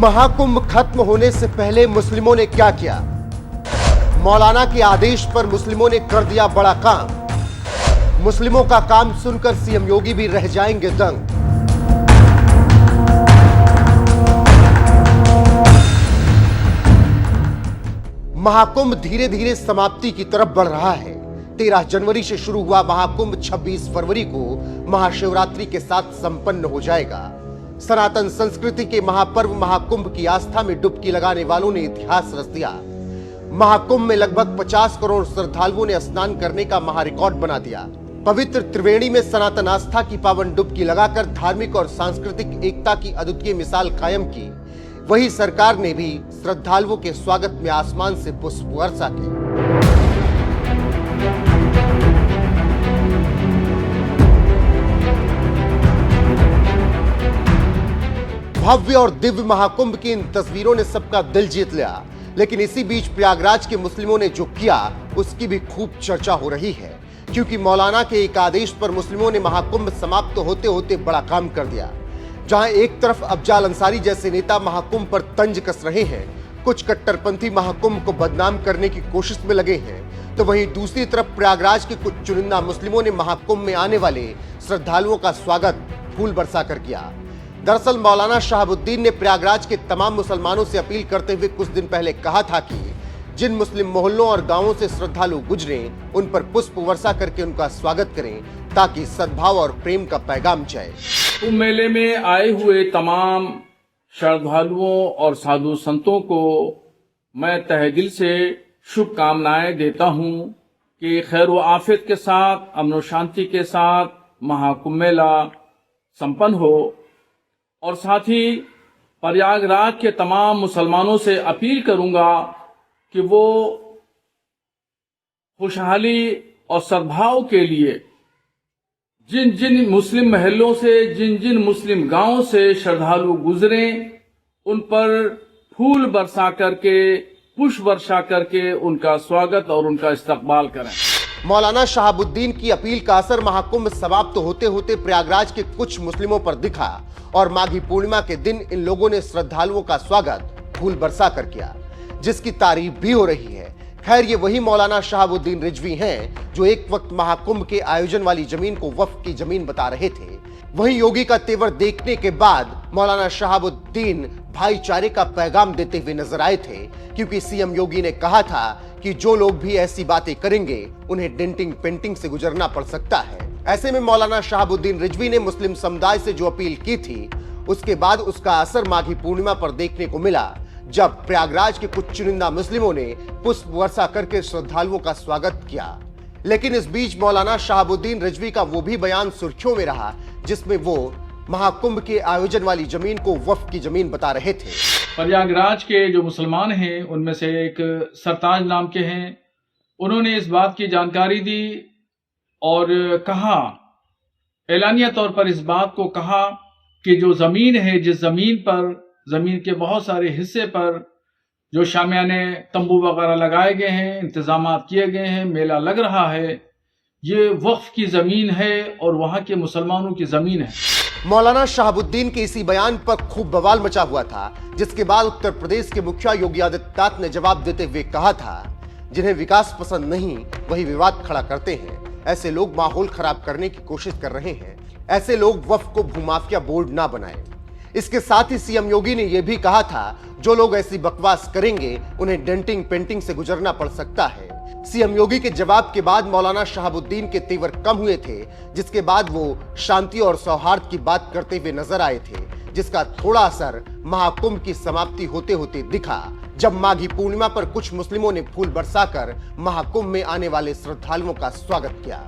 महाकुंभ खत्म होने से पहले मुस्लिमों ने क्या किया? मौलाना के आदेश पर मुस्लिमों ने कर दिया बड़ा काम। मुस्लिमों का काम सुनकर सीएम योगी भी रह जाएंगे दंग। महाकुंभ धीरे धीरे समाप्ति की तरफ बढ़ रहा है। 13 जनवरी से शुरू हुआ महाकुंभ 26 फरवरी को महाशिवरात्रि के साथ संपन्न हो जाएगा। सनातन संस्कृति के महापर्व महाकुंभ की आस्था में डुबकी लगाने वालों ने इतिहास रच दिया। महाकुंभ में लगभग 50 करोड़ श्रद्धालुओं ने स्नान करने का महारिकॉर्ड बना दिया। पवित्र त्रिवेणी में सनातन आस्था की पावन डुबकी लगाकर धार्मिक और सांस्कृतिक एकता की अद्वितीय मिसाल कायम की। वही सरकार ने भी श्रद्धालुओं के स्वागत में आसमान से पुष्प वर्षा की। भव्य और दिव्य महाकुंभ की इन तस्वीरों ने सबका दिल जीत लिया। लेकिन इसी बीच प्रयागराज के मुस्लिमों ने जो किया उसकी भी खूब चर्चा हो रही है, क्योंकि मौलाना के एक आदेश पर मुस्लिमों ने महाकुंभ समाप्त होते होते बड़ा काम कर दिया। जहां एक तरफ अफजाल अंसारी जैसे नेता महाकुंभ पर तंज कस रहे हैं, कुछ कट्टरपंथी महाकुंभ को बदनाम करने की कोशिश में लगे हैं, तो वहीं दूसरी तरफ प्रयागराज के कुछ चुनिंदा मुस्लिमों ने महाकुंभ में आने वाले श्रद्धालुओं का स्वागत फूल बरसा कर किया। दरअसल मौलाना शहाबुद्दीन ने प्रयागराज के तमाम मुसलमानों से अपील करते हुए कुछ दिन पहले कहा था कि जिन मुस्लिम मोहल्लों और गांवों से श्रद्धालु गुजरे उन पर पुष्प वर्षा करके उनका स्वागत करें, ताकि सद्भाव और प्रेम का पैगाम जाए। कुंभ मेले में आए हुए तमाम श्रद्धालुओं और साधु संतों को मैं तहे दिल से शुभकामनाएं देता हूं कि खैर व आफियत के साथ, अमन और शांति के साथ महाकुंभ मेला संपन्न हो। और साथ ही प्रयागराज के तमाम मुसलमानों से अपील करूंगा कि वो खुशहाली और सद्भाव के लिए जिन जिन मुस्लिम महलों से, जिन जिन मुस्लिम गांवों से श्रद्धालु गुजरे उन पर फूल बरसा करके, पुष्प वर्षा करके उनका स्वागत और उनका इस्तकबाल करें। मौलाना शहाबुद्दीन की अपील का असर महाकुंभ समाप्त होते होते प्रयागराज के कुछ मुस्लिमों पर दिखा और माघी पूर्णिमा के दिन इन लोगों ने श्रद्धालुओं का स्वागत फूल बरसा कर किया, जिसकी तारीफ भी हो रही है। खैर ये वही मौलाना शहाबुद्दीन रिजवी हैं जो एक वक्त महाकुंभ के आयोजन वाली जमीन को वक्फ की जमीन बता रहे थे। वहीं योगी का तेवर देखने के बाद मौलाना शहाबुद्दीन भाईचारे का पैगाम देते हुए नजर आए थे, क्योंकि सीएम योगी ने कहा था कि जो लोग भी ऐसी बातें करेंगे उन्हें डेंटिंग पेंटिंग से गुजरना पड़ सकता है। ऐसे में मौलाना शहाबुद्दीन रिजवी ने मुस्लिम समुदाय से जो अपील की थी उसके बाद उसका असर माघी पूर्णिमा पर देखने को मिला, जब प्रयागराज के कुछ चुनिंदा मुस्लिमों ने पुष्प वर्षा करके श्रद्धालुओं का स्वागत किया। लेकिन इस बीच मौलाना शहाबुद्दीन रिजवी का वो भी बयान सुर्खियों में रहा जिसमें वो महाकुंभ के आयोजन वाली जमीन को वक्फ की जमीन बता रहे थे। प्रयागराज के जो मुसलमान हैं उनमें से एक सरताज नाम के हैं, उन्होंने इस बात की जानकारी दी और कहा, एलानिया तौर पर इस बात को कहा कि जो जमीन है, जिस जमीन पर, जमीन के बहुत सारे हिस्से पर जो शामियाने तंबू वगैरह लगाए गए हैं, इंतजाम किए गए हैं, मेला लग रहा है, ये वक्फ की जमीन है और वहां के मुसलमानों की जमीन है। मौलाना शहाबुद्दीन के इसी बयान पर खूब बवाल मचा हुआ था, जिसके बाद उत्तर प्रदेश के मुखिया योगी आदित्यनाथ ने जवाब देते हुए कहा था, जिन्हें विकास पसंद नहीं वही विवाद खड़ा करते हैं। ऐसे लोग माहौल खराब करने की कोशिश कर रहे हैं। ऐसे लोग वक्फ को भूमाफिया बोर्ड ना बनाएं। इसके साथ ही सीएम योगी ने यह भी कहा था, जो लोग ऐसी बकवास करेंगे उन्हें डेंटिंग पेंटिंग से गुजरना पड़ सकता है। सीएम योगी के जवाब के बाद मौलाना शहाबुद्दीन के तेवर कम हुए थे, जिसके बाद वो शांति और सौहार्द की बात करते हुए नजर आए थे, जिसका थोड़ा असर महाकुंभ की समाप्ति होते होते दिखा, जब माघी पूर्णिमा पर कुछ मुस्लिमों ने फूल बरसाकर महाकुंभ में आने वाले श्रद्धालुओं का स्वागत किया।